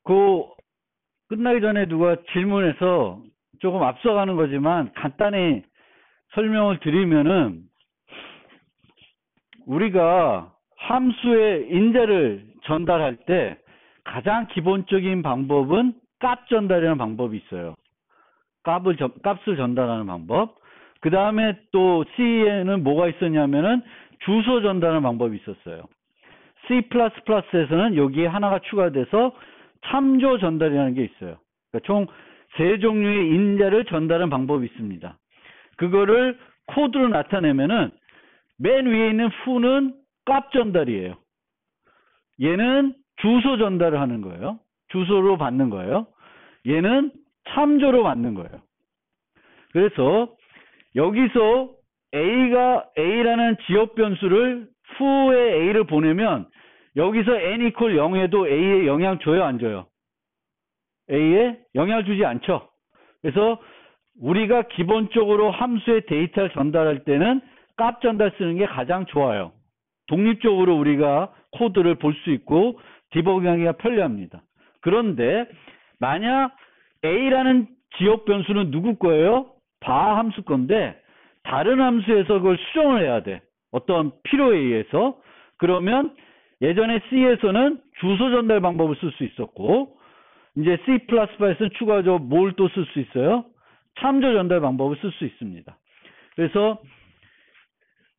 그 끝나기 전에 누가 질문해서 조금 앞서가는 거지만 간단히 설명을 드리면은 우리가 함수의 인자를 전달할 때 가장 기본적인 방법은 값 전달이라는 방법이 있어요. 값을 전달하는 방법. 그 다음에 또 C에는 뭐가 있었냐면은 주소 전달하는 방법이 있었어요. C++에서는 여기에 하나가 추가돼서 참조 전달이라는 게 있어요. 그러니까 총 3종류의 인자를 전달하는 방법이 있습니다. 그거를 코드로 나타내면은 맨 위에 있는 f는 값 전달이에요. 얘는 주소 전달을 하는 거예요. 주소로 받는 거예요. 얘는 참조로 받는 거예요. 그래서 여기서 A라는 지역 변수를 f에 A를 보내면 여기서 n = 0에도 A에 영향 줘요, 안 줘요? A에 영향을 주지 않죠. 그래서 우리가 기본적으로 함수의 데이터를 전달할 때는 값 전달 쓰는 게 가장 좋아요. 독립적으로 우리가 코드를 볼 수 있고 디버깅하기가 편리합니다. 그런데 만약 A라는 지역 변수는 누구 거예요? 바 함수 건데 다른 함수에서 그걸 수정을 해야 돼. 어떤 필요에 의해서. 그러면 예전에 C에서는 주소 전달 방법을 쓸 수 있었고 이제 C++에서는 추가적으로 뭘 또 쓸 수 있어요? 참조 전달 방법을 쓸 수 있습니다. 그래서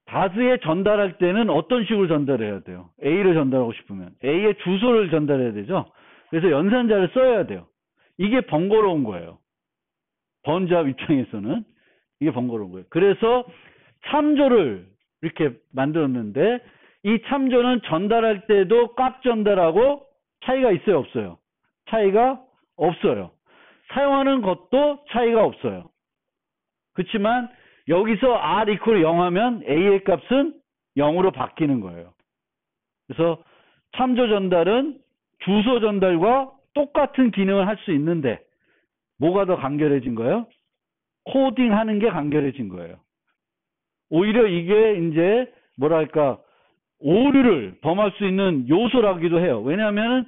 바즈에 전달할 때는 어떤 식으로 전달해야 돼요? A를 전달하고 싶으면 A의 주소를 전달해야 되죠. 그래서 연산자를 써야 돼요. 이게 번거로운 거예요. 번잡 입장에서는 이게 번거로운 거예요. 그래서 참조를 이렇게 만들었는데 이 참조는 전달할 때도 값 전달하고 차이가 있어요, 없어요? 차이가 없어요. 사용하는 것도 차이가 없어요. 그렇지만 여기서 R = 0 하면 A의 값은 0으로 바뀌는 거예요. 그래서 참조 전달은 주소 전달과 똑같은 기능을 할 수 있는데 뭐가 더 간결해진 거예요? 코딩하는 게 간결해진 거예요. 오히려 이게 이제 뭐랄까 오류를 범할 수 있는 요소라기도 해요. 왜냐하면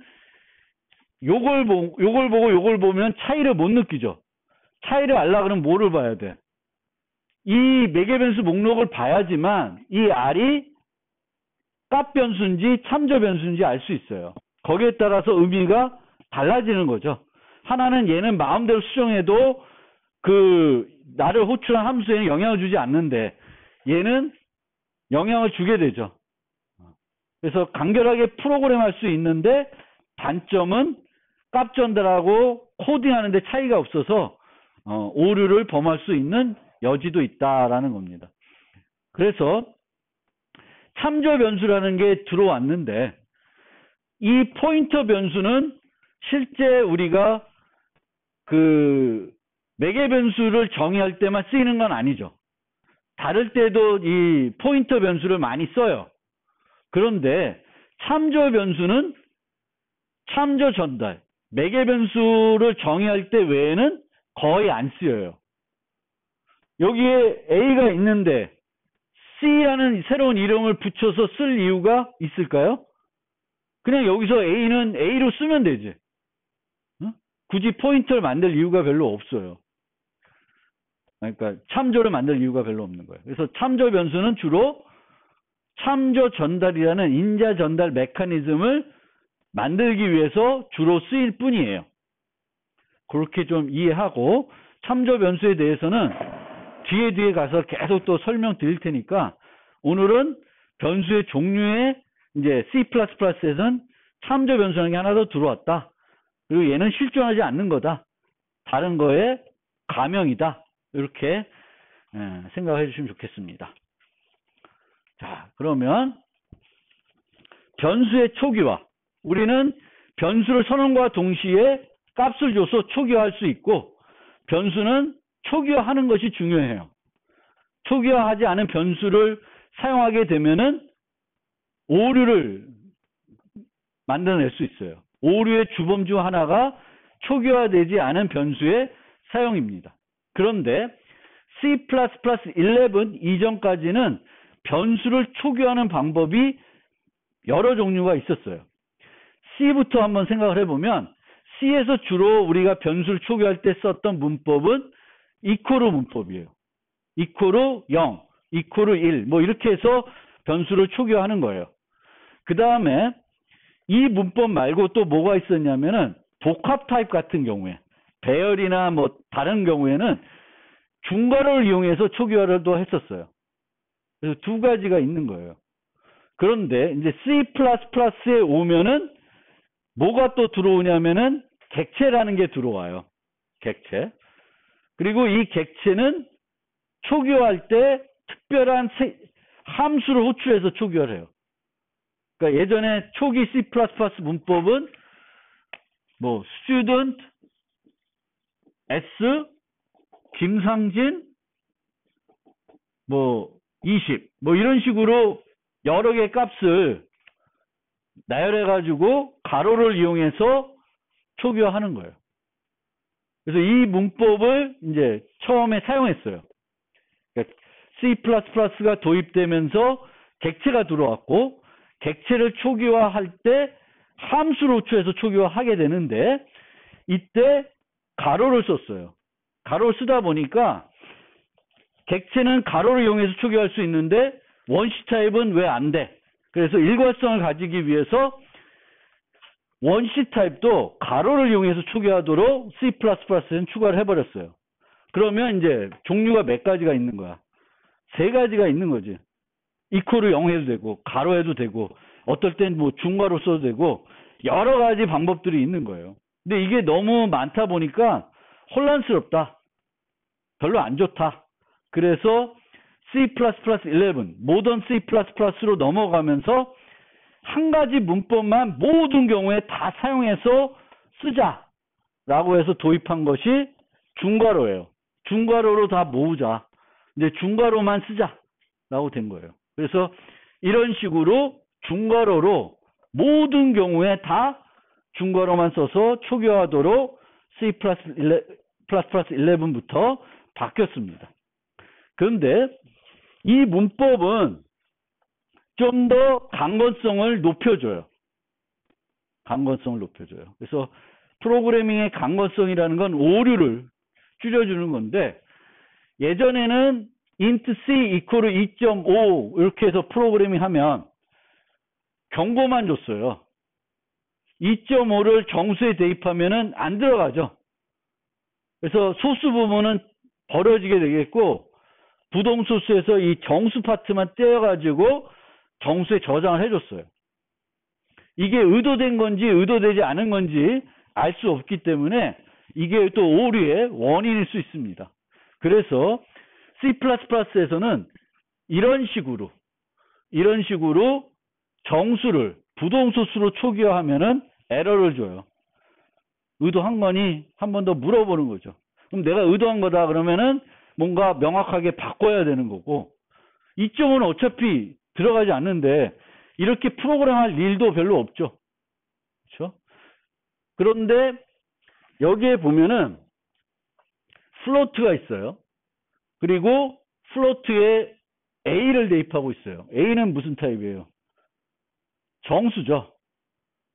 요걸 보고 요걸 보면 차이를 못 느끼죠. 차이를 알려고 그러면 뭐를 봐야 돼? 이 매개 변수 목록을 봐야지만 이 R이 값 변수인지 참조 변수인지 알 수 있어요. 거기에 따라서 의미가 달라지는 거죠. 하나는 얘는 마음대로 수정해도 그 나를 호출한 함수에는 영향을 주지 않는데 얘는 영향을 주게 되죠. 그래서 간결하게 프로그램할 수 있는데 단점은 값 전달하고 코딩하는데 차이가 없어서 오류를 범할 수 있는 여지도 있다라는 겁니다. 그래서 참조 변수라는 게 들어왔는데 이 포인터 변수는 실제 우리가 그 매개 변수를 정의할 때만 쓰이는 건 아니죠. 다를 때도 이 포인터 변수를 많이 써요. 그런데 참조 변수는 참조 전달, 매개 변수를 정의할 때 외에는 거의 안 쓰여요. 여기에 A가 있는데 C라는 새로운 이름을 붙여서 쓸 이유가 있을까요? 그냥 여기서 A는 A로 쓰면 되지. 굳이 포인터를 만들 이유가 별로 없어요. 그러니까 참조를 만들 이유가 별로 없는 거예요. 그래서 참조 변수는 주로 참조 전달이라는 인자 전달 메커니즘을 만들기 위해서 주로 쓰일 뿐이에요. 그렇게 좀 이해하고 참조 변수에 대해서는 뒤에 가서 계속 또 설명드릴 테니까 오늘은 변수의 종류에 이제 C++에서는 참조 변수라는 게 하나 더 들어왔다. 그리고 얘는 실존하지 않는 거다. 다른 거에 가명이다. 이렇게 생각해 주시면 좋겠습니다. 자, 그러면 변수의 초기화. 우리는 변수를 선언과 동시에 값을 줘서 초기화할 수 있고 변수는 초기화하는 것이 중요해요. 초기화하지 않은 변수를 사용하게 되면은 오류를 만들어낼 수 있어요. 오류의 주범 중 하나가 초기화되지 않은 변수의 사용입니다. 그런데 C++11 이전까지는 변수를 초기화하는 방법이 여러 종류가 있었어요. C부터 한번 생각을 해보면 C에서 주로 우리가 변수를 초기화할 때 썼던 문법은 이코르 문법이에요. 이코르 0, 이코르 1, 뭐 이렇게 해서 변수를 초기화하는 거예요. 그 다음에 이 문법 말고 또 뭐가 있었냐면은 복합 타입 같은 경우에 배열이나 뭐 다른 경우에는 중괄호를 이용해서 초기화를도 했었어요. 그래서 두 가지가 있는 거예요. 그런데 이제 C++에 오면은 뭐가 또 들어오냐면은 객체라는 게 들어와요. 객체. 그리고 이 객체는 초기화할 때 특별한 함수를 호출해서 초기화를 해요. 그러니까 예전에 초기 C++ 문법은 뭐 student S 김상진 뭐 20 뭐 이런 식으로 여러 개의 값을 나열해 가지고 가로를 이용해서 초기화하는 거예요. 그래서 이 문법을 이제 처음에 사용했어요. 그러니까 C++가 도입되면서 객체가 들어왔고 객체를 초기화할 때 함수를 호출해서 초기화하게 되는데 이때 가로를 썼어요. 가로를 쓰다 보니까 객체는 가로를 이용해서 초기화할 수 있는데 원시 타입은 왜 안 돼? 그래서 일관성을 가지기 위해서 원시 타입도 가로를 이용해서 초기화하도록 C++는 추가를 해버렸어요. 그러면 이제 종류가 몇 가지가 있는 거야? 세 가지가 있는 거지. 이코르 0 해도 되고 가로 해도 되고 어떨 땐 뭐 중괄호 써도 되고 여러 가지 방법들이 있는 거예요. 근데 이게 너무 많다 보니까 혼란스럽다. 별로 안 좋다. 그래서 C++11 모던 C++로 넘어가면서 한 가지 문법만 모든 경우에 다 사용해서 쓰자라고 해서 도입한 것이 중괄호예요. 중괄호로 다 모으자. 이제 중괄호만 쓰자라고 된 거예요. 그래서 이런 식으로 중괄호로 모든 경우에 다 중괄호만 써서 초기화하도록 C++11부터 바뀌었습니다. 그런데 이 문법은 좀 더 강건성을 높여줘요. 강건성을 높여줘요. 그래서 프로그래밍의 강건성이라는 건 오류를 줄여주는 건데 예전에는 int c 이퀄 2.5 이렇게 해서 프로그래밍 하면 경고만 줬어요. 2.5를 정수에 대입하면은 안 들어가죠. 그래서 소수 부분은 버려지게 되겠고 부동소수에서 이 정수 파트만 떼어가지고 정수에 저장을 해줬어요. 이게 의도된 건지 의도되지 않은 건지 알 수 없기 때문에 이게 또 오류의 원인일 수 있습니다. 그래서 C++에서는 이런 식으로 정수를 부동소수로 초기화하면은 에러를 줘요. 의도한 거니 한 번 더 물어보는 거죠. 그럼 내가 의도한 거다 그러면은 뭔가 명확하게 바꿔야 되는 거고 2.5는 어차피 들어가지 않는데 이렇게 프로그램할 일도 별로 없죠. 그렇죠? 그런데 여기에 보면은 플로트가 있어요. 그리고 플로트에 A를 대입하고 있어요. A는 무슨 타입이에요? 정수죠.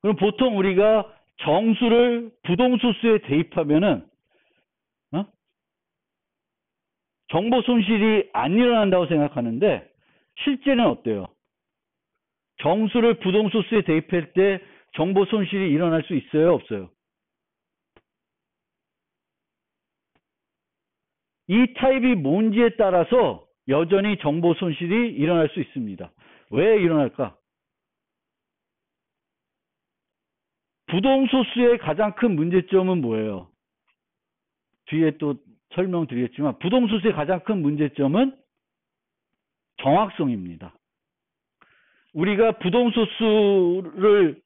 그럼 보통 우리가 정수를 부동소수에 대입하면은 정보 손실이 안 일어난다고 생각하는데 실제는 어때요? 정수를 부동소수에 대입할 때 정보 손실이 일어날 수 있어요? 없어요? 이 타입이 뭔지에 따라서 여전히 정보 손실이 일어날 수 있습니다. 왜 일어날까? 부동소수의 가장 큰 문제점은 뭐예요? 뒤에 또 설명드리겠지만 부동소수의 가장 큰 문제점은 정확성입니다. 우리가 부동소수를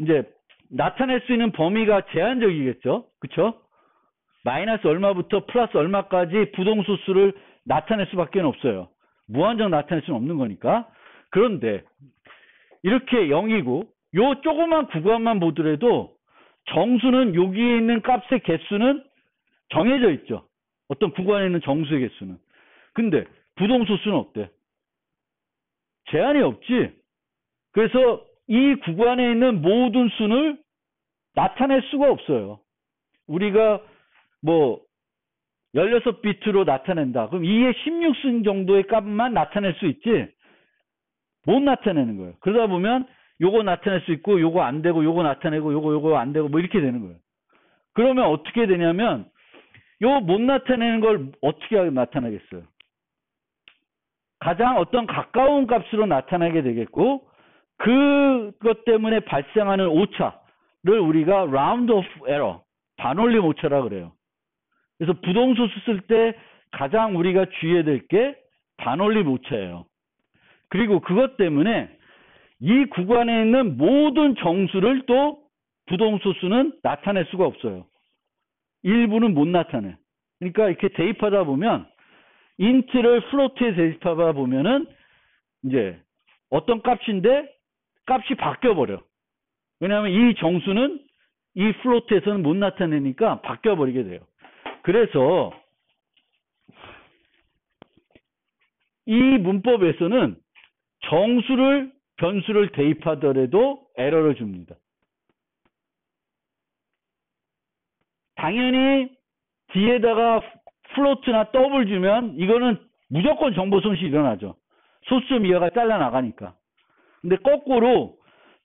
이제 나타낼 수 있는 범위가 제한적이겠죠. 그렇죠? 마이너스 얼마부터 플러스 얼마까지 부동소수를 나타낼 수밖에 없어요. 무한정 나타낼 수는 없는 거니까. 그런데 이렇게 0이고 요 조그만 구간만 보더라도 정수는 여기에 있는 값의 개수는 정해져 있죠. 어떤 구간에 있는 정수의 개수는. 근데 부동소수는 어때? 제한이 없지. 그래서 이 구간에 있는 모든 수를 나타낼 수가 없어요. 우리가 뭐 16비트로 나타낸다. 그럼 2의 16승 정도의 값만 나타낼 수 있지 못 나타내는 거예요. 그러다 보면 요거 나타낼 수 있고 요거 안 되고 요거 나타내고 요거 안 되고 뭐 이렇게 되는 거예요. 그러면 어떻게 되냐면 요 못 나타내는 걸 어떻게 나타내겠어요? 가장 어떤 가까운 값으로 나타나게 되겠고 그것 때문에 발생하는 오차를 우리가 round of error, 반올림 오차라 그래요. 그래서 부동소수 쓸 때 가장 우리가 주의해야 될 게 반올림 오차예요. 그리고 그것 때문에 이 구간에 있는 모든 정수를 또 부동소수는 나타낼 수가 없어요. 일부는 못 나타내. 그러니까 이렇게 대입하다 보면 인트를 플로트에 대입하다 보면은 이제 어떤 값인데 값이 바뀌어 버려. 왜냐하면 이 정수는 이 플로트에서는 못 나타내니까 바뀌어 버리게 돼요. 그래서 이 문법에서는 정수를 변수를 대입하더라도 에러를 줍니다. 당연히 뒤에다가 플로트나 더블 주면 이거는 무조건 정보 손실이 일어나죠. 소수점 이하가 잘라나가니까. 근데 거꾸로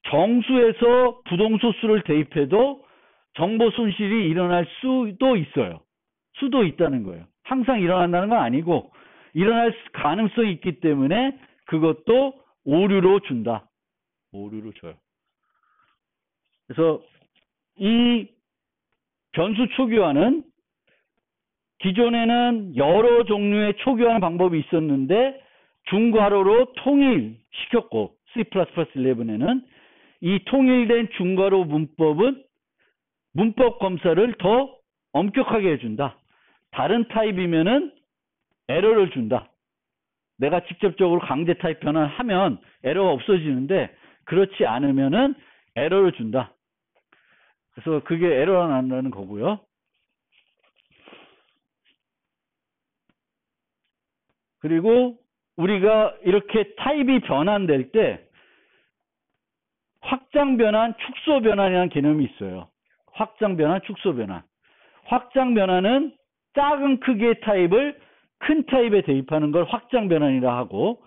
정수에서 부동소수를 대입해도 정보 손실이 일어날 수도 있어요. 수도 있다는 거예요. 항상 일어난다는 건 아니고 일어날 가능성이 있기 때문에 그것도 오류로 준다. 오류로 줘요. 그래서 이 변수 초기화는 기존에는 여러 종류의 초기화 방법이 있었는데 중괄호로 통일시켰고 C++11에는 이 통일된 중괄호 문법은 문법 검사를 더 엄격하게 해준다. 다른 타입이면은 에러를 준다. 내가 직접적으로 강제 타입 변환하면 에러가 없어지는데 그렇지 않으면은 에러를 준다. 그래서 그게 에러가 난다는 거고요. 그리고 우리가 이렇게 타입이 변환될 때 확장 변환, 축소 변환이라는 개념이 있어요. 확장 변환, 축소 변환. 확장 변환은 작은 크기의 타입을 큰 타입에 대입하는 걸 확장 변환이라 하고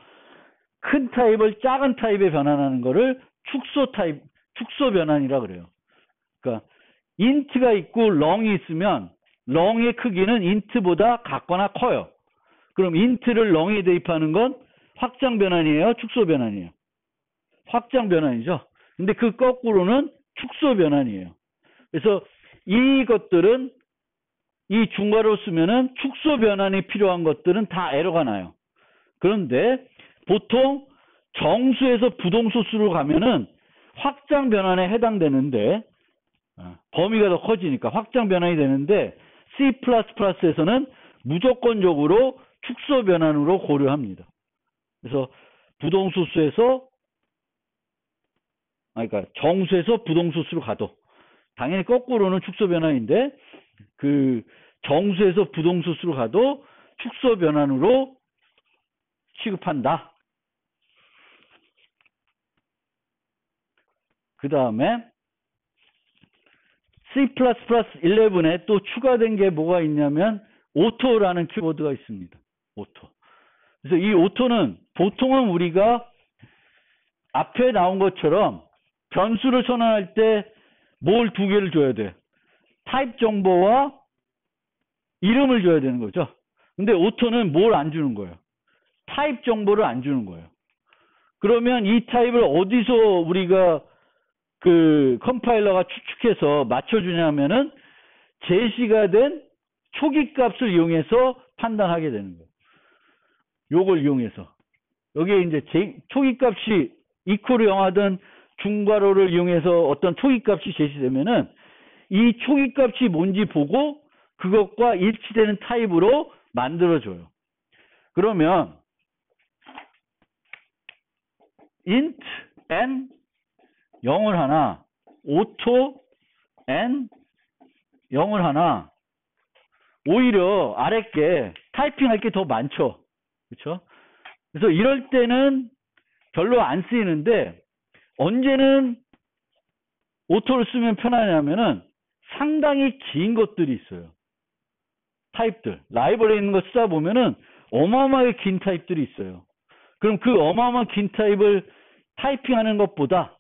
큰 타입을 작은 타입에 변환하는 거를 축소 변환이라 그래요. 그러니까 int가 있고 long이 있으면 long의 크기는 int보다 같거나 커요. 그럼 int를 long에 대입하는 건 확장 변환이에요? 축소 변환이에요? 확장 변환이죠. 근데 그 거꾸로는 축소 변환이에요. 그래서 이것들은 이 중괄호 쓰면은 축소 변환이 필요한 것들은 다 에러가 나요. 그런데 보통 정수에서 부동소수로 가면은 확장 변환에 해당되는데 범위가 더 커지니까 확장 변환이 되는데 C++에서는 무조건적으로 축소 변환으로 고려합니다. 그래서 부동소수에서 그러니까 정수에서 부동소수로 가도 당연히 거꾸로는 축소 변환인데 그 정수에서 부동소수로 가도 축소 변환으로 취급한다. 그 다음에 C++11에 또 추가된 게 뭐가 있냐면 오토라는 키워드가 있습니다. 오토. 그래서 이 오토는 보통은 우리가 앞에 나온 것처럼 변수를 선언할 때 뭘 두 개를 줘야 돼? 타입 정보와 이름을 줘야 되는 거죠. 근데 오토는 뭘 안 주는 거예요? 타입 정보를 안 주는 거예요. 그러면 이 타입을 어디서 우리가 그 컴파일러가 추측해서 맞춰주냐면은 제시가 된 초기 값을 이용해서 판단하게 되는 거예요. 요걸 이용해서. 여기에 이제 초기 값이 이퀄을 영하든 중괄호를 이용해서 어떤 초기 값이 제시되면은 이 초기 값이 뭔지 보고 그것과 일치되는 타입으로 만들어줘요. 그러면 int n 0을 하나, auto n 0을 하나, 오히려 아래 게 타이핑 할 게 더 많죠. 그렇죠? 그래서 이럴 때는 별로 안 쓰이는데 언제는 오토를 쓰면 편하냐면은 상당히 긴 것들이 있어요. 타입들. 라이브러리에 있는 거 쓰다 보면은 어마어마하게 긴 타입들이 있어요. 그럼 그 어마어마한 긴 타입을 타이핑하는 것보다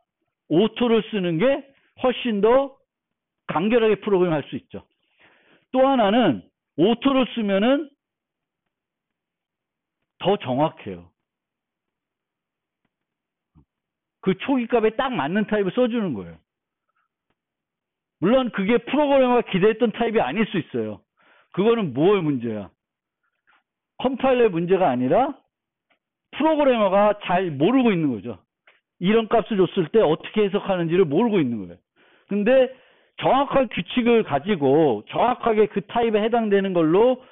오토를 쓰는 게 훨씬 더 간결하게 프로그램할 수 있죠. 또 하나는 오토를 쓰면은 더 정확해요. 그 초기값에 딱 맞는 타입을 써주는 거예요. 물론 그게 프로그래머가 기대했던 타입이 아닐 수 있어요. 그거는 뭐의 문제야? 컴파일러의 문제가 아니라 프로그래머가 잘 모르고 있는 거죠. 이런 값을 줬을 때 어떻게 해석하는지를 모르고 있는 거예요. 근데 정확한 규칙을 가지고 정확하게 그 타입에 해당되는 걸로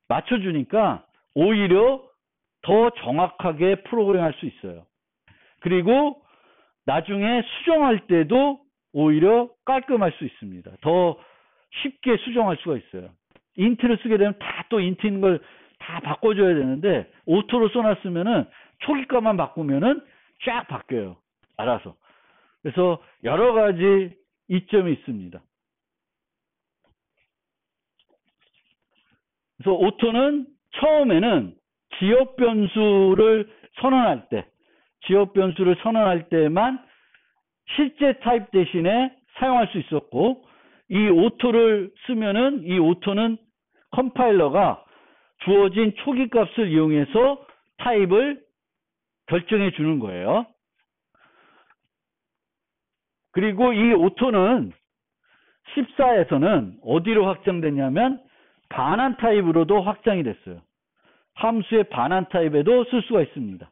맞춰주니까 오히려 더 정확하게 프로그램할 수 있어요. 그리고 나중에 수정할 때도 오히려 깔끔할 수 있습니다. 더 쉽게 수정할 수가 있어요. 인트를 쓰게 되면 다 또 인트인 걸 다 바꿔줘야 되는데 오토로 써놨으면은 초기값만 바꾸면은 쫙 바뀌어요. 알아서. 그래서 여러 가지 이점이 있습니다. 그래서 오토는 처음에는 지역 변수를 선언할 때만 실제 타입 대신에 사용할 수 있었고, 이 오토를 쓰면은 이 오토는 컴파일러가 주어진 초기 값을 이용해서 타입을 결정해 주는 거예요. 그리고 이 오토는 14에서는 어디로 확장됐냐면 반환 타입으로도 확장이 됐어요. 함수의 반환 타입에도 쓸 수가 있습니다.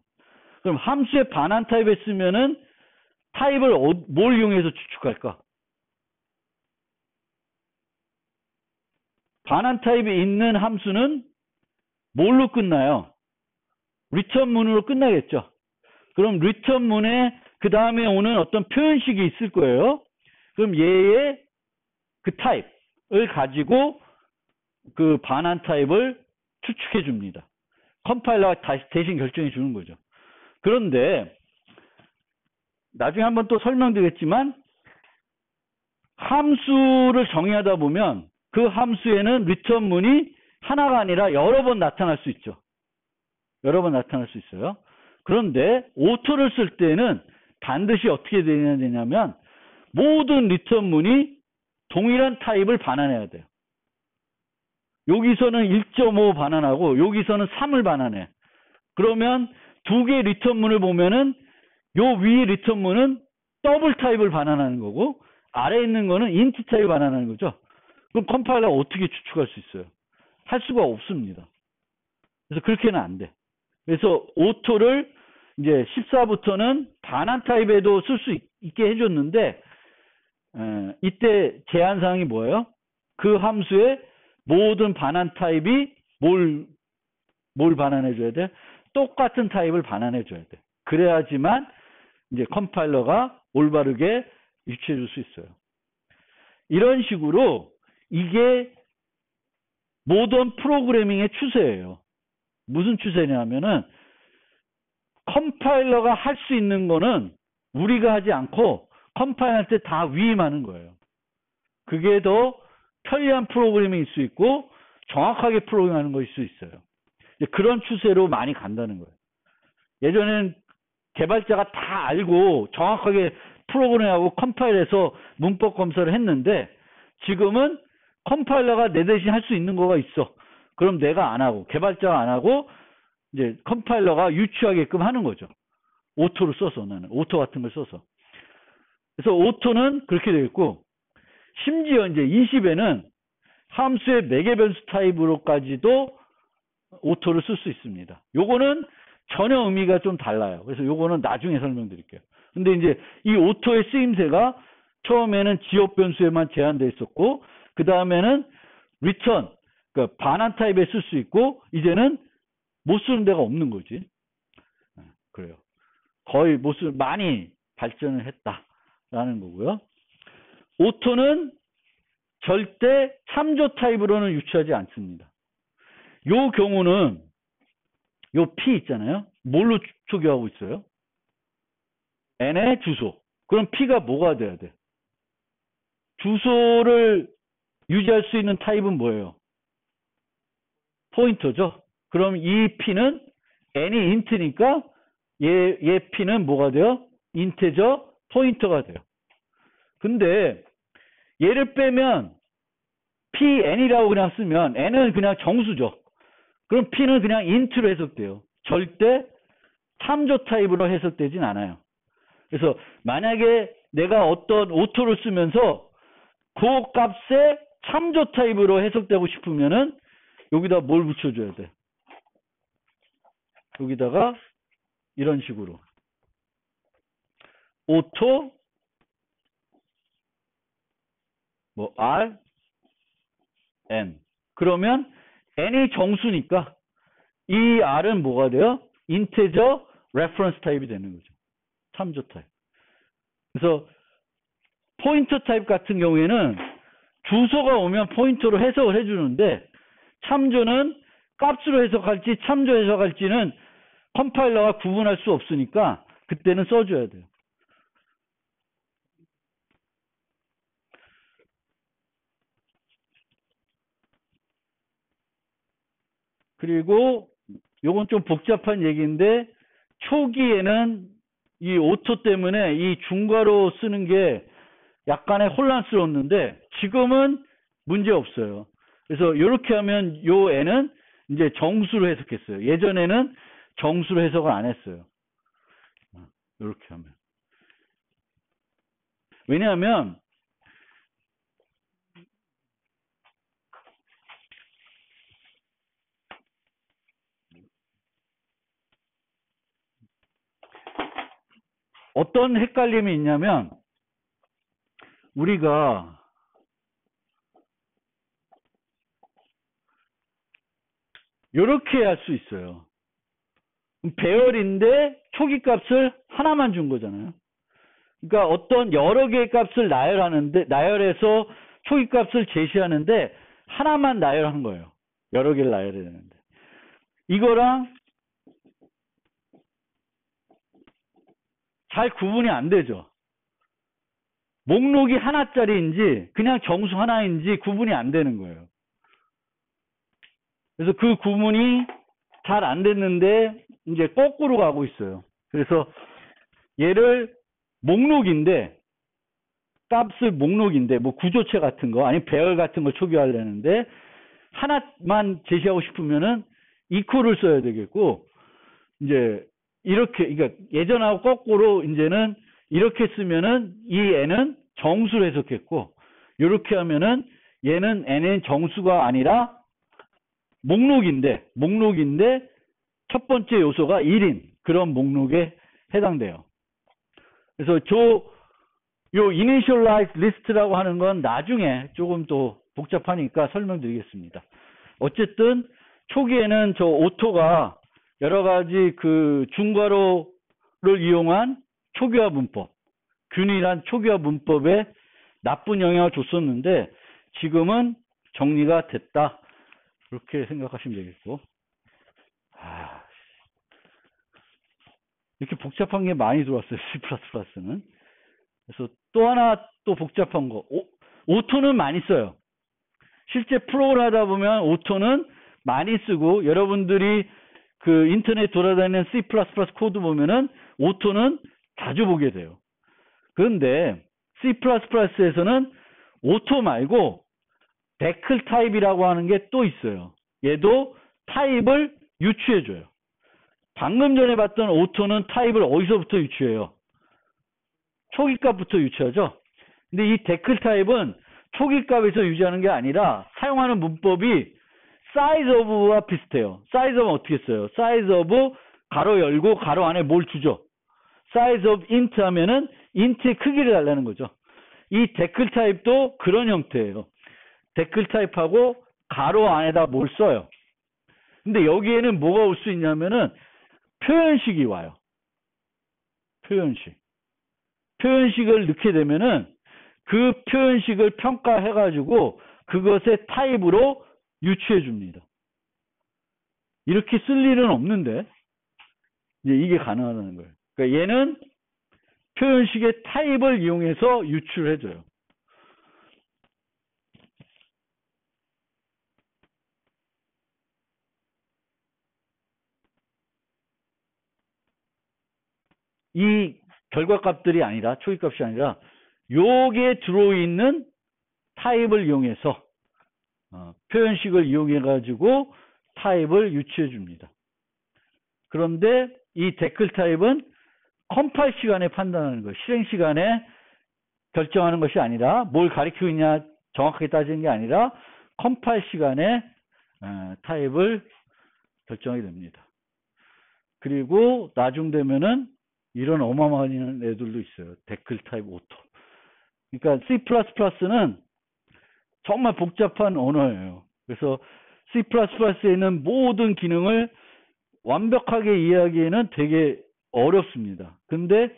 그럼 함수의 반환 타입에 쓰면은 타입을 뭘 이용해서 추측할까? 반환 타입이 있는 함수는 뭘로 끝나요? return문으로 끝나겠죠. 그럼 return문에 그 다음에 오는 어떤 표현식이 있을 거예요. 그럼 얘의 그 타입을 가지고 그 반환 타입을 추측해 줍니다. 컴파일러가 대신 결정해 주는 거죠. 그런데 나중에 한번 또 설명드리겠지만 함수를 정의하다 보면 그 함수에는 return문이 하나가 아니라 여러 번 나타날 수 있죠. 여러 번 나타날 수 있어요. 그런데 오토를 쓸 때는 반드시 어떻게 되냐면 모든 return문이 동일한 타입을 반환해야 돼요. 여기서는 1.5 반환하고 여기서는 3을 반환해. 그러면 두 개의 return문을 보면은 요 위의 return문은 더블 타입을 반환하는 거고 아래에 있는 거는 int 타입을 반환하는 거죠. 그럼 컴파일러가 어떻게 추측할 수 있어요? 할 수가 없습니다. 그래서 그렇게는 안 돼. 그래서 오토를 이제 14부터는 반환 타입에도 쓸 수 있게 해줬는데 이때 제한사항이 뭐예요? 그 함수의 모든 반환 타입이 뭘 반환해줘야 돼? 똑같은 타입을 반환해줘야 돼. 그래야지만 이제 컴파일러가 올바르게 유추해줄 수 있어요. 이런 식으로 이게 모던 프로그래밍의 추세예요. 무슨 추세냐면은 컴파일러가 할 수 있는 거는 우리가 하지 않고 컴파일러한테 다 위임하는 거예요. 그게 더 편리한 프로그래밍일 수 있고 정확하게 프로그램하는 것일 수 있어요. 그런 추세로 많이 간다는 거예요. 예전엔 개발자가 다 알고 정확하게 프로그램하고 컴파일해서 문법 검사를 했는데 지금은 컴파일러가 내 대신 할 수 있는 거가 있어. 그럼 내가 안 하고 개발자가 안 하고 이제 컴파일러가 유추하게끔 하는 거죠. 오토를 써서 나는 오토 같은 걸 써서. 그래서 오토는 그렇게 되어 있고 심지어 이제 20에는 함수의 매개 변수 타입으로까지도 오토를 쓸 수 있습니다. 요거는 전혀 의미가 좀 달라요. 그래서 요거는 나중에 설명드릴게요. 근데 이제 이 오토의 쓰임새가 처음에는 지역 변수에만 제한되어 있었고 그 다음에는 return 그러니까 반환 타입에 쓸 수 있고 이제는 못 쓰는 데가 없는 거지. 그래요. 거의 많이 발전을 했다라는 거고요. 오토는 절대 참조 타입으로는 유추하지 않습니다. 요 경우는 요 P 있잖아요. 뭘로 초기하고 있어요? N의 주소. 그럼 P가 뭐가 돼야 돼? 주소를 유지할 수 있는 타입은 뭐예요? 포인터죠. 그럼 이 P는 n이 int니까 얘 P는 뭐가 돼요? 인테저 포인터가 돼요. 근데 얘를 빼면 PN이라고 그냥 쓰면 n은 그냥 정수죠. 그럼 P는 그냥 int로 해석돼요. 절대 참조 타입으로 해석되진 않아요. 그래서 만약에 내가 어떤 오토를 쓰면서 그 값에 참조 타입으로 해석되고 싶으면은 여기다 뭘 붙여줘야 돼? 여기다가 이런 식으로 오토 뭐 R N 그러면 N이 정수니까 이 R은 뭐가 돼요? 인테저 레퍼런스 타입이 되는 거죠. 참조 타입. 그래서 포인터 타입 같은 경우에는 주소가 오면 포인터로 해석을 해주는데 참조는 값으로 해석할지 참조 해석할지는 컴파일러가 구분할 수 없으니까 그때는 써줘야 돼요. 그리고 요건 좀 복잡한 얘기인데 초기에는 이 오토 때문에 이 중괄호 쓰는 게 약간의 혼란스러웠는데 지금은 문제 없어요. 그래서 이렇게 하면 요 n은 이제 정수로 해석했어요. 예전에는 정수로 해석을 안 했어요. 이렇게 하면. 왜냐하면 어떤 헷갈림이 있냐면 우리가 이렇게 할 수 있어요. 배열인데 초기 값을 하나만 준 거잖아요. 그러니까 어떤 여러 개의 값을 나열해서 초기 값을 제시하는데 하나만 나열한 거예요. 여러 개를 나열해야 되는데. 이거랑 잘 구분이 안 되죠. 목록이 하나짜리인지 그냥 정수 하나인지 구분이 안 되는 거예요. 그래서 그 구분이 잘 안 됐는데 이제 거꾸로 가고 있어요. 그래서 얘를 목록인데 값을 목록인데 뭐 구조체 같은 거 아니면 배열 같은 걸 초기화하려는데 하나만 제시하고 싶으면은 equal을 써야 되겠고 이제 이렇게 그러니까 예전하고 거꾸로 이제는 이렇게 쓰면은 이 n은 정수로 해석했고 이렇게 하면은 얘는 n은 정수가 아니라 목록인데 첫 번째 요소가 1인 그런 목록에 해당돼요. 그래서 요 initialize list라고 하는 건 나중에 조금 또 복잡하니까 설명드리겠습니다. 어쨌든 초기에는 저 오토가 여러 가지 그 중괄호를 이용한 초기화 문법, 균일한 초기화 문법에 나쁜 영향을 줬었는데 지금은 정리가 됐다. 그렇게 생각하시면 되겠고. 이렇게 복잡한 게 많이 들어왔어요. C++는. 그래서 또 하나 또 복잡한 거. 오토는 많이 써요. 실제 프로그램 하다 보면 오토는 많이 쓰고 여러분들이 그 인터넷 돌아다니는 C++ 코드 보면은 오토는 자주 보게 돼요. 그런데 C++에서는 오토 말고 데클 타입이라고 하는 게 또 있어요. 얘도 타입을 유추해줘요. 방금 전에 봤던 오토는 타입을 어디서부터 유추해요? 초기값부터 유추하죠. 근데 이 데클 타입은 초기값에서 유지하는 게 아니라 사용하는 문법이 size of와 비슷해요. size of은 어떻게 써요? size of 가로 열고 가로 안에 뭘 주죠? size of int 하면은 int의 크기를 달라는 거죠. 이 데클 타입도 그런 형태예요. 데클 타입하고 가로 안에다 뭘 써요. 근데 여기에는 뭐가 올 수 있냐면은 표현식이 와요. 표현식을 넣게 되면은 그 표현식을 평가해가지고 그것의 타입으로 유추해 줍니다. 이렇게 쓸 일은 없는데 이제 이게 가능하다는 거예요. 그러니까 얘는 표현식의 타입을 이용해서 유추를 해줘요. 이 결과값들이 아니라, 초기값이 아니라, 요게 들어있는 타입을 이용해서, 표현식을 이용해가지고 타입을 유추해 줍니다. 그런데 이 댓글 타입은 컴파일 시간에 판단하는 거예요. 실행 시간에 결정하는 것이 아니라, 뭘 가리키고 있냐 정확하게 따지는 게 아니라 컴파일 시간에 타입을 결정하게 됩니다. 그리고 나중 되면은 이런 어마어마한 애들도 있어요. 댓글 타입 오토. 그러니까 C++는 정말 복잡한 언어예요. 그래서 C++에 있는 모든 기능을 완벽하게 이해하기에는 되게 어렵습니다. 근데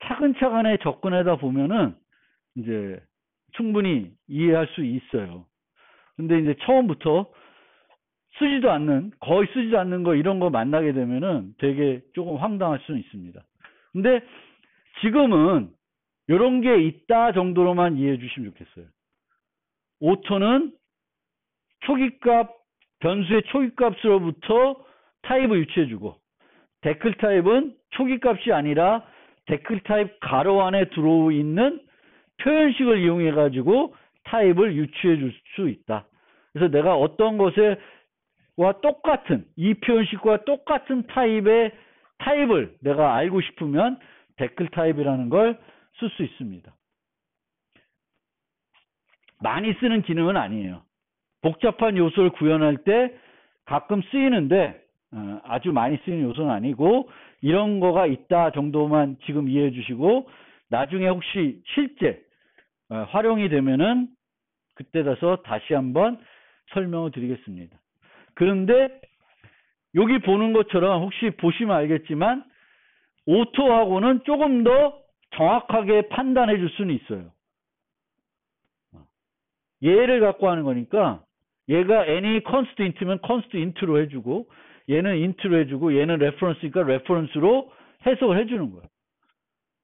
차근차근에 접근하다 보면은 이제 충분히 이해할 수 있어요. 근데 이제 처음부터 쓰지도 않는, 거의 쓰지도 않는 거 이런 거 만나게 되면은 되게 조금 황당할 수는 있습니다. 근데 지금은 이런 게 있다 정도로만 이해해 주시면 좋겠어요. 오토는 초기값, 변수의 초기값으로부터 타입을 유추해주고, 댓글 타입은 초기값이 아니라 댓글 타입 가로 안에 들어있는 표현식을 이용해가지고 타입을 유추해 줄 수 있다. 그래서 내가 어떤 것과 똑같은, 이 표현식과 똑같은 타입의 타입을 내가 알고 싶으면 댓글 타입이라는 걸 쓸 수 있습니다. 많이 쓰는 기능은 아니에요. 복잡한 요소를 구현할 때 가끔 쓰이는데 아주 많이 쓰이는 요소는 아니고, 이런 거가 있다 정도만 지금 이해해 주시고, 나중에 혹시 실제 활용이 되면은 그때 가서 다시 한번 설명을 드리겠습니다. 그런데 여기 보는 것처럼 혹시 보시면 알겠지만 오토하고는 조금 더 정확하게 판단해 줄 수는 있어요. 얘를 갖고 하는 거니까 얘가 any constant면 constant로 해주고, 얘는 int로 해주고, 얘는 reference니까 reference로 해석을 해주는 거예요.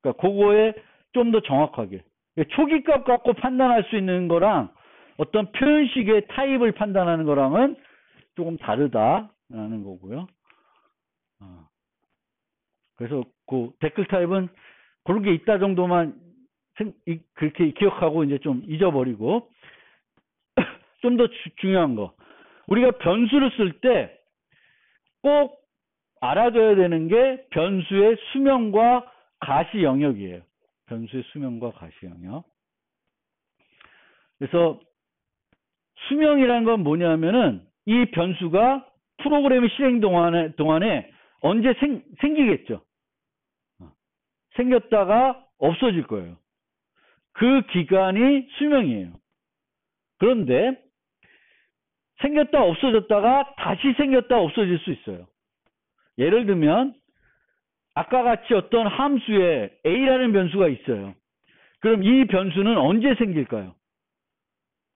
그러니까 그거에 좀 더 정확하게. 초기값 갖고 판단할 수 있는 거랑 어떤 표현식의 타입을 판단하는 거랑은 조금 다르다라는 거고요. 그래서 그 댓글 타입은 그런 게 있다 정도만 그렇게 기억하고 이제 좀 잊어버리고, 좀 더 중요한 거. 우리가 변수를 쓸 때 꼭 알아둬야 되는 게 변수의 수명과 가시 영역이에요. 변수의 수명과 가시 영역. 그래서 수명이라는 건 뭐냐면은 이 변수가 프로그램이 실행 동안에 언제 생기겠죠. 생겼다가 없어질 거예요. 그 기간이 수명이에요. 그런데 생겼다 없어졌다가 다시 생겼다 없어질 수 있어요. 예를 들면 아까 같이 어떤 함수에 a라는 변수가 있어요. 그럼 이 변수는 언제 생길까요?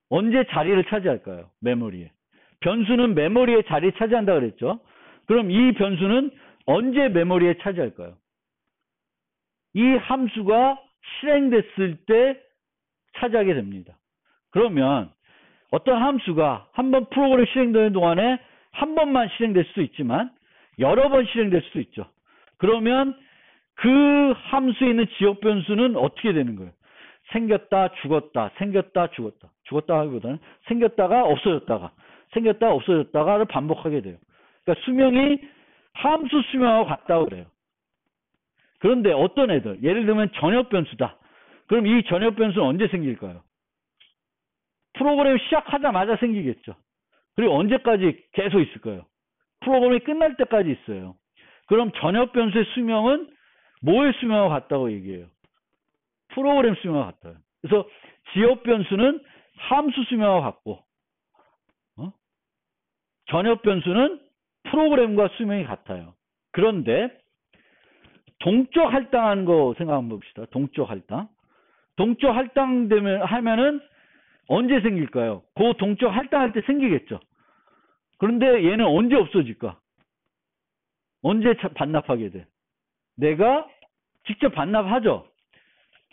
언제 자리를 차지할까요? 메모리에. 변수는 메모리에 자리 차지한다 그랬죠. 그럼 이 변수는 언제 메모리에 차지할까요? 이 함수가 실행됐을 때 차지하게 됩니다. 그러면 어떤 함수가 한번 프로그램 실행되는 동안에 한 번만 실행될 수도 있지만 여러 번 실행될 수도 있죠. 그러면 그 함수에 있는 지역 변수는 어떻게 되는 거예요? 생겼다 죽었다, 생겼다 죽었다. 죽었다 하기보다는 생겼다가 없어졌다가, 생겼다가 없어졌다가를 반복하게 돼요. 그러니까 수명이 함수 수명하고 같다고 그래요. 그런데 어떤 애들, 예를 들면 전역 변수다. 그럼 이 전역 변수는 언제 생길까요? 프로그램 시작하자마자 생기겠죠. 그리고 언제까지 계속 있을까요? 프로그램이 끝날 때까지 있어요. 그럼 전역 변수의 수명은 뭐의 수명과 같다고 얘기해요? 프로그램 수명과 같아요. 그래서 지역 변수는 함수 수명과 같고, 전역 변수는 프로그램과 수명이 같아요. 그런데 동적 할당하는 거 생각 한번 봅시다. 동적 할당. 동적 할당되면 하면은 언제 생길까요? 그 동적 할당할 때 생기겠죠. 그런데 얘는 언제 없어질까? 언제 반납하게 돼? 내가 직접 반납하죠.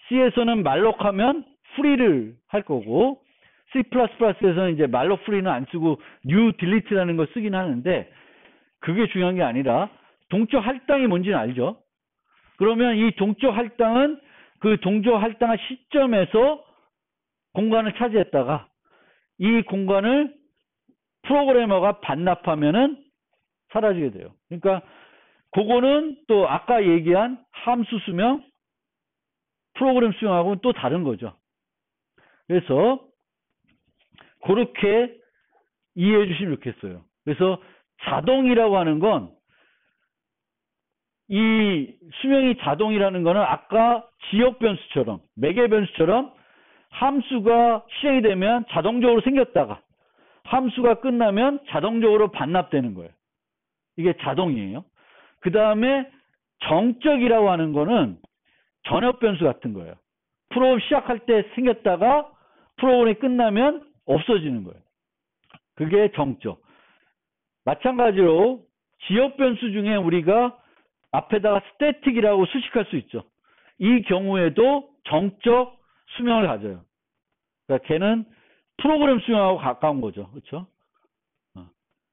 C에서는 말록하면 free를 할 거고, C++에서는 이제 말록 free는 안 쓰고 new delete라는 걸 쓰긴 하는데, 그게 중요한 게 아니라 동적 할당이 뭔지는 알죠? 그러면 이 동적 할당은 그 동적 할당한 시점에서 공간을 차지했다가 이 공간을 프로그래머가 반납하면은 사라지게 돼요. 그러니까 그거는 또 아까 얘기한 함수 수명, 프로그램 수명하고는 또 다른 거죠. 그래서 그렇게 이해해 주시면 좋겠어요. 그래서 자동이라고 하는 건 이 수명이 자동이라는 거는 아까 지역 변수처럼 매개 변수처럼 함수가 실행이 되면 자동적으로 생겼다가 함수가 끝나면 자동적으로 반납되는 거예요. 이게 자동이에요. 그 다음에 정적이라고 하는 거는 전역 변수 같은 거예요. 프로그램 시작할 때 생겼다가 프로그램이 끝나면 없어지는 거예요. 그게 정적. 마찬가지로 지역 변수 중에 우리가 앞에다가 스태틱이라고 수식할 수 있죠. 이 경우에도 정적 수명을 가져요. 그러니까 걔는 프로그램 수명하고 가까운 거죠. 그렇죠?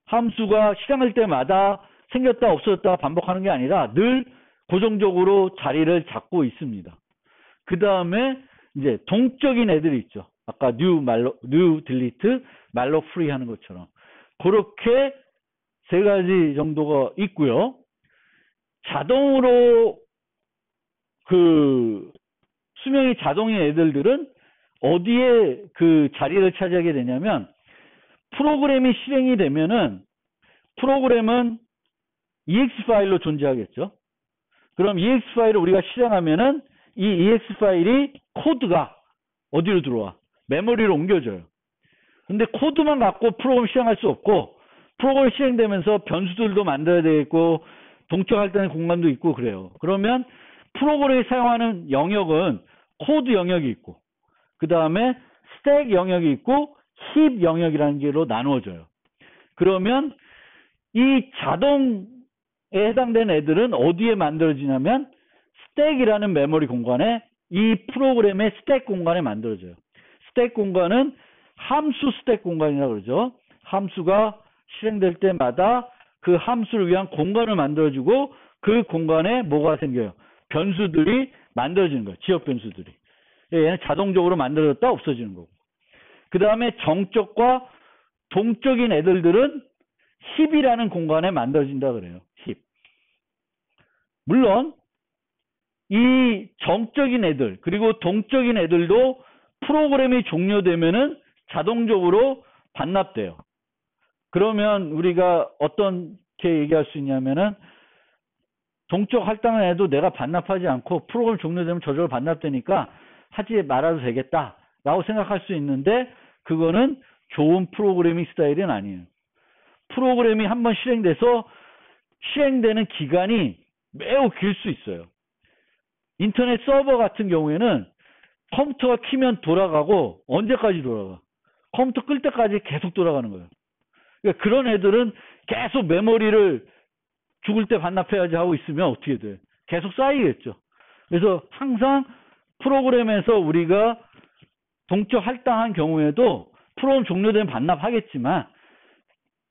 함수가 실행할 때마다 생겼다 없어졌다 반복하는 게 아니라 늘 고정적으로 자리를 잡고 있습니다. 그 다음에 이제 동적인 애들이 있죠. 아까 new delete, malloc free 하는 것처럼 그렇게 세 가지 정도가 있고요. 자동으로 그 수명이 자동인 애들은 어디에 그 자리를 차지하게 되냐면 프로그램이 실행이 되면은 프로그램은 EX 파일로 존재하겠죠. 그럼 EX 파일을 우리가 실행하면은 이 EX 파일이 코드가 어디로 들어와? 메모리로 옮겨져요. 근데 코드만 갖고 프로그램 실행할 수 없고 프로그램 실행되면서 변수들도 만들어야 되겠고 동적할 때는 공간도 있고 그래요. 그러면 프로그램이 사용하는 영역은 코드 영역이 있고 그 다음에 스택 영역이 있고 힙 영역이라는 게로 나누어져요. 그러면 이 자동에 해당되는 애들은 어디에 만들어지냐면 스택이라는 메모리 공간에 이 프로그램의 스택 공간에 만들어져요. 스택 공간은 함수 스택 공간이라고 그러죠. 함수가 실행될 때마다 그 함수를 위한 공간을 만들어주고 그 공간에 뭐가 생겨요? 변수들이 만들어지는 거예요. 지역 변수들이. 얘는 자동적으로 만들어졌다 없어지는 거고. 그 다음에 정적과 동적인 애들은 힙이라는 공간에 만들어진다 그래요. 힙. 물론 이 정적인 애들 그리고 동적인 애들도 프로그램이 종료되면은 자동적으로 반납돼요. 그러면 우리가 어떻게 얘기할 수 있냐면은 동적 할당을 해도 내가 반납하지 않고 프로그램 종료되면 저절로 반납되니까 하지 말아도 되겠다 라고 생각할 수 있는데 그거는 좋은 프로그래밍 스타일은 아니에요. 프로그램이 한번 실행돼서 실행되는 기간이 매우 길 수 있어요. 인터넷 서버 같은 경우에는 컴퓨터가 키면 돌아가고 언제까지 돌아가? 컴퓨터 끌 때까지 계속 돌아가는 거예요. 그러니까 그런 애들은 계속 메모리를 죽을 때 반납해야지 하고 있으면 어떻게 돼? 계속 쌓이겠죠. 그래서 항상 프로그램에서 우리가 동적 할당한 경우에도 프로그램 종료되면 반납하겠지만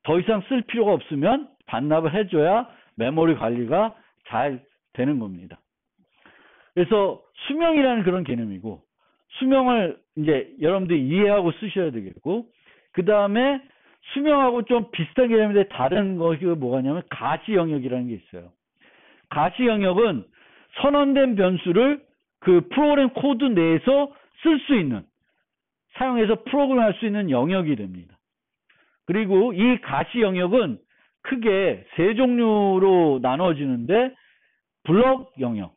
더 이상 쓸 필요가 없으면 반납을 해줘야 메모리 관리가 잘 되는 겁니다. 그래서 수명이라는 그런 개념이고 수명을 이제 여러분들이 이해하고 쓰셔야 되겠고 그 다음에 수명하고 좀 비슷한 개념인데 다른 것이 뭐가냐면 가시 영역이라는 게 있어요. 가시 영역은 선언된 변수를 그 프로그램 코드 내에서 쓸 수 있는 사용해서 프로그램할 수 있는 영역이 됩니다. 그리고 이 가시 영역은 크게 세 종류로 나눠지는데 블럭 영역,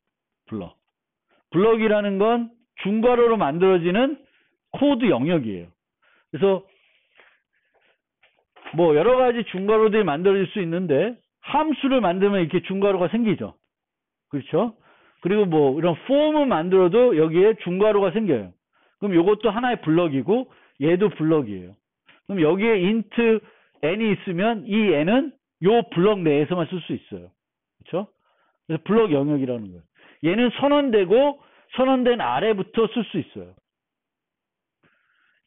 블럭이라는 건 중괄호로 만들어지는 코드 영역이에요. 그래서 뭐 여러 가지 중괄호들이 만들어질 수 있는데 함수를 만들면 이렇게 중괄호가 생기죠. 그렇죠? 그리고 뭐 이런 폼을 만들어도 여기에 중괄호가 생겨요. 그럼 이것도 하나의 블럭이고 얘도 블럭이에요. 그럼 여기에 int n이 있으면 이 n은 요 블럭 내에서만 쓸 수 있어요. 그렇죠? 그래서 블럭 영역이라는 거예요. 얘는 선언되고 선언된 아래부터 쓸 수 있어요.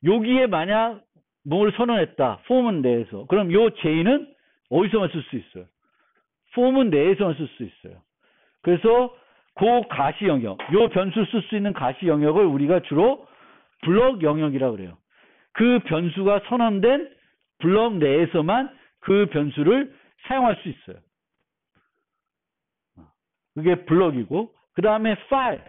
여기에 만약 뭘 선언했다. 폼은 내에서. 그럼 요 j는 어디서만 쓸 수 있어요? 폼은 내에서만 쓸 수 있어요. 그래서 그 가시 영역, 요 변수 쓸 수 있는 가시 영역을 우리가 주로 블록 영역이라고 그래요. 그 변수가 선언된 블록 내에서만 그 변수를 사용할 수 있어요. 그게 블록이고, 그 다음에 파일.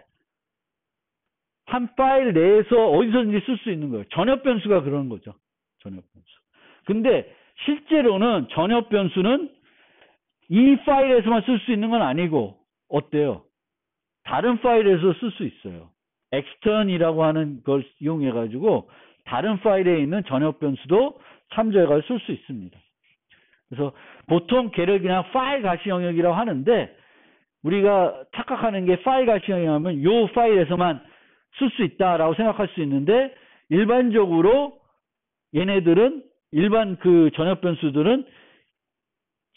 한 파일 내에서 어디서든지 쓸 수 있는 거예요. 전역 변수가 그런 거죠. 전역 변수. 근데 실제로는 전역 변수는 이 파일에서만 쓸 수 있는 건 아니고, 어때요? 다른 파일에서 쓸 수 있어요. extern이라고 하는 걸 이용해가지고 다른 파일에 있는 전역 변수도 참조해가지고 쓸 수 있습니다. 그래서 보통 걔를 그냥 파일 가시 영역이라고 하는데, 우리가 착각하는 게 파일 가시 영역이면 요 파일에서만 쓸 수 있다라고 생각할 수 있는데, 일반적으로 얘네들은 일반 그 전역 변수들은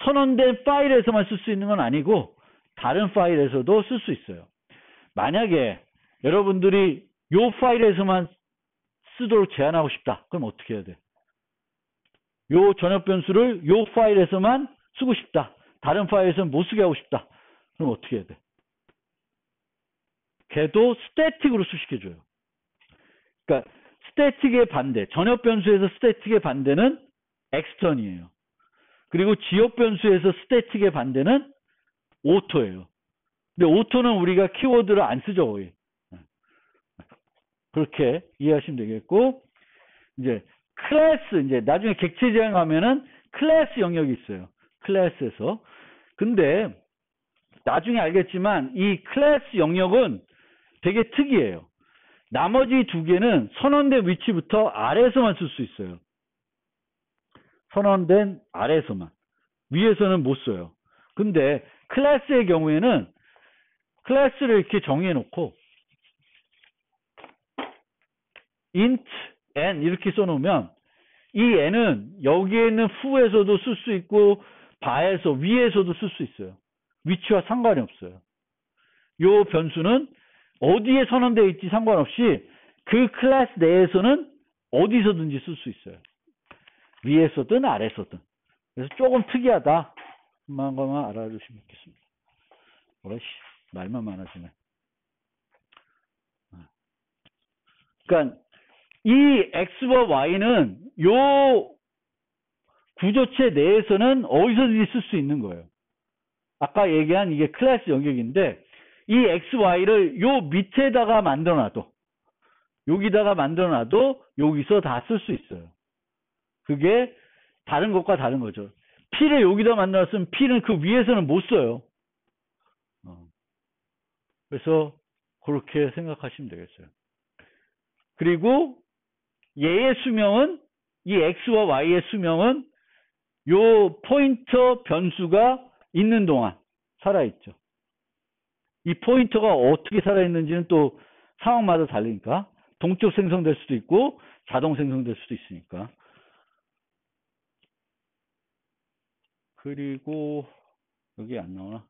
선언된 파일에서만 쓸 수 있는 건 아니고 다른 파일에서도 쓸 수 있어요. 만약에 여러분들이 요 파일에서만 쓰도록 제한하고 싶다. 그럼 어떻게 해야 돼? 요 전역 변수를 요 파일에서만 쓰고 싶다. 다른 파일에서는 못 쓰게 하고 싶다. 그럼 어떻게 해야 돼? 걔도 스태틱으로 수식해줘요. 그러니까 스태틱의 반대, 전역 변수에서 스태틱의 반대는 엑스턴이에요. 그리고 지역 변수에서 스태틱의 반대는 오토예요. 근데 오토는 우리가 키워드를 안 쓰죠, 거의. 그렇게 이해하시면 되겠고, 이제 클래스, 이제 나중에 객체 제한 가면은 클래스 영역이 있어요. 클래스에서. 근데 나중에 알겠지만 이 클래스 영역은 되게 특이해요. 나머지 두 개는 선언된 위치부터 아래에서만 쓸 수 있어요. 선언된 아래에서만. 위에서는 못 써요. 근데 클래스의 경우에는 클래스를 이렇게 정해 놓고 int n 이렇게 써놓으면 이 n은 여기에 있는 foo에서도 쓸 수 있고 바에서 위에서도 쓸 수 있어요. 위치와 상관이 없어요. 이 변수는 어디에 선언되어 있지 상관없이 그 클래스 내에서는 어디서든지 쓸 수 있어요. 위에서든 아래서든. 그래서 조금 특이하다. 그만 것만 알아주시면 좋겠습니다. 뭐라씨 말만 많아지네. 그러니까 이 x와 y는 요 구조체 내에서는 어디서든지 쓸 수 있는 거예요. 아까 얘기한 이게 클래스 영역인데, 이 x, y를 요 밑에다가 만들어놔도, 여기다가 만들어놔도 여기서 다 쓸 수 있어요. 그게 다른 것과 다른 거죠. p를 여기다 만들었으면 p는 그 위에서는 못 써요. 그래서 그렇게 생각하시면 되겠어요. 그리고 얘의 수명은, 이 x와 y의 수명은 요 포인터 변수가 있는 동안 살아있죠. 이 포인터가 어떻게 살아있는지는 또 상황마다 다르니까 동적 생성될 수도 있고 자동 생성될 수도 있으니까. 그리고 여기 안 나오나?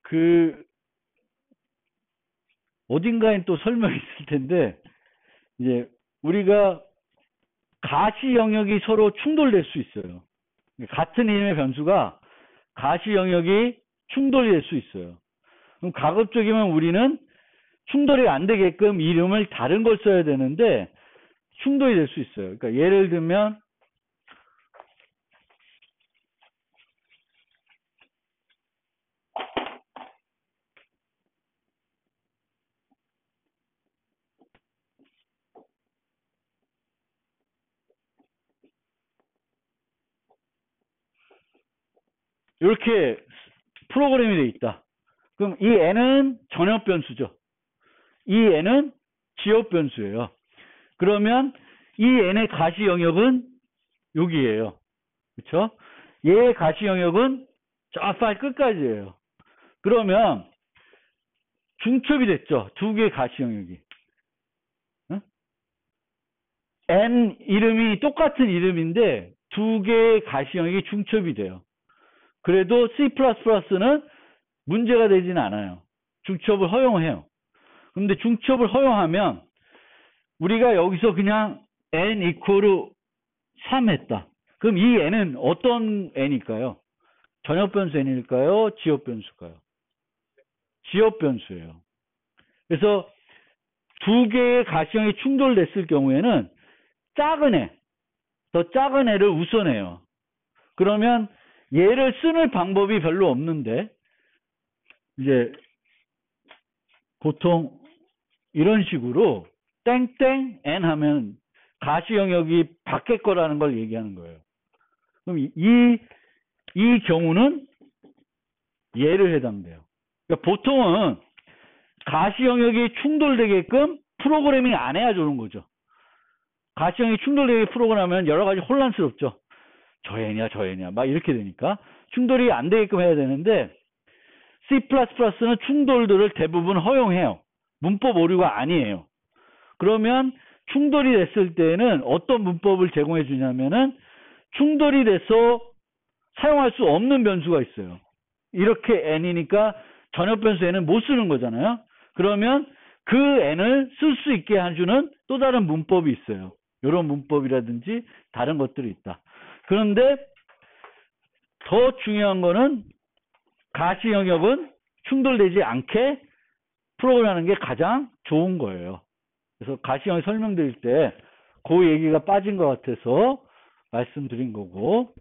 그 어딘가에 또 설명이 있을 텐데, 이제 우리가 가시 영역이 서로 충돌될 수 있어요. 같은 이름의 변수가 가시 영역이 충돌이 될 수 있어요. 그럼 가급적이면 우리는 충돌이 안 되게끔 이름을 다른 걸 써야 되는데 충돌이 될 수 있어요. 그러니까 예를 들면 이렇게 프로그램이 돼 있다. 그럼 이 n은 전역 변수죠. 이 n은 지역 변수예요. 그러면 이 n의 가시 영역은 여기에요. 그쵸? 얘의 가시 영역은 저 파일 끝까지예요. 그러면 중첩이 됐죠. 두 개의 가시 영역이. 응? N 이름이 똑같은 이름인데 두 개의 가시 영역이 중첩이 돼요. 그래도 C++는 문제가 되지는 않아요. 중첩을 허용해요. 근데 중첩을 허용하면 우리가 여기서 그냥 N 이퀄 3 했다. 그럼 이 N은 어떤 N일까요? 전역 변수 N일까요? 지역 변수일까요? 지역 변수예요. 그래서 두 개의 가시형이 충돌됐을 경우에는 작은 애, 더 작은 애를 우선해요. 그러면 얘를 쓰는 방법이 별로 없는데 이제 보통 이런 식으로 땡땡 n 하면 가시 영역이 밖에 거라는 걸 얘기하는 거예요. 그럼 이 경우는 얘를 해당돼요. 그러니까 보통은 가시 영역이 충돌되게끔 프로그래밍 안 해야 좋은 거죠. 가시 영역이 충돌되게 프로그램하면 여러 가지 혼란스럽죠. 저 애냐 저 애냐 막 이렇게 되니까 충돌이 안 되게끔 해야 되는데 C++는 충돌들을 대부분 허용해요. 문법 오류가 아니에요. 그러면 충돌이 됐을 때는 어떤 문법을 제공해 주냐면은 충돌이 돼서 사용할 수 없는 변수가 있어요. 이렇게 n이니까 전역 변수 n은 못 쓰는 거잖아요. 그러면 그 n을 쓸 수 있게 해주는 또 다른 문법이 있어요. 이런 문법이라든지 다른 것들이 있다. 그런데 더 중요한 거는 가시 영역은 충돌되지 않게 프로그램하는 게 가장 좋은 거예요. 그래서 가시 영역 설명드릴 때 그 얘기가 빠진 것 같아서 말씀드린 거고